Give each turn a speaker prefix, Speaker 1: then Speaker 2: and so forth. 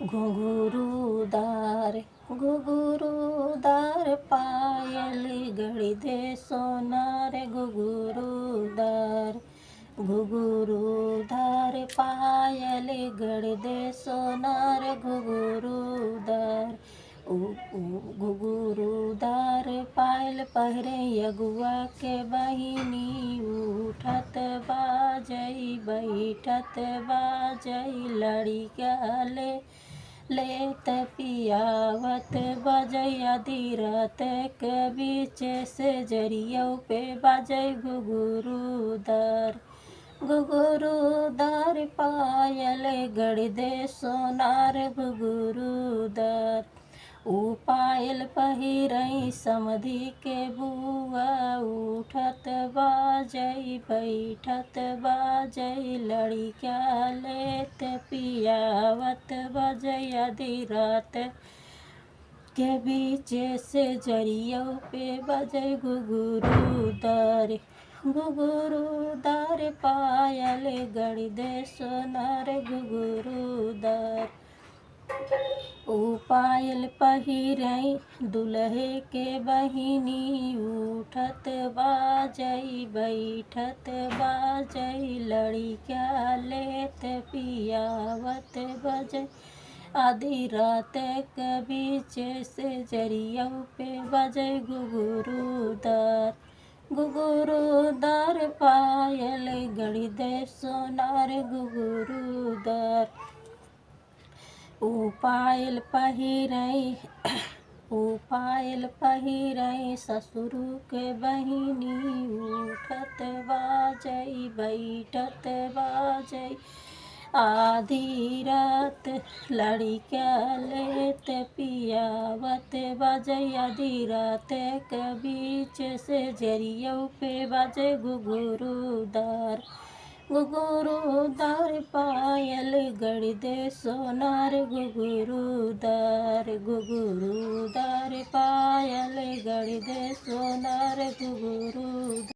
Speaker 1: घुंघरूदार घुंघरूदार पायल गढ़ी दे सोनार घुंघरूदार घुंघरूदार पायल गढ़ दे सोनार घुंघरूदार घुंघरूदार पायल पहिरे यगुआ के बहिनी उठत बाजई बैठत बाजई लड़िका लेत पियावत बजई आधी रात के बीच से जरियों पे बजई घुंघरूदार पायल गढ़ दे सोनार घुंघरूदार ऊ पायल पहिरई समधी के बुआ उठत बाजई बैठत बाजई लड़िका लेत पियावत बजई आधी रात के बीच से जरियों पे बजई घुंघरूदार पायल गढ़ दे सोनार घुंघरूदार ऊ पायल पहिरई दुल्हे के बहिनी उठत बाजई बैठत बाजई लड़िका लेत पियावत बजई आधी रात के बीच से जरियों पे बजई घुंघरूदार पायल गढ़ दे सोनार घुंघरूदार ऊ पायल पहिरई ससुर के बहिनी उठत बाजई बैठत बाजई आधी रात लड़िका लेत पियावत बजई आधी रात के बीच से जरियों पे बजई घुंघरूदार पायल गढ़ दे सोनार घुंघरूदार पायल गढ़ दे सोनार घुंघरूदार।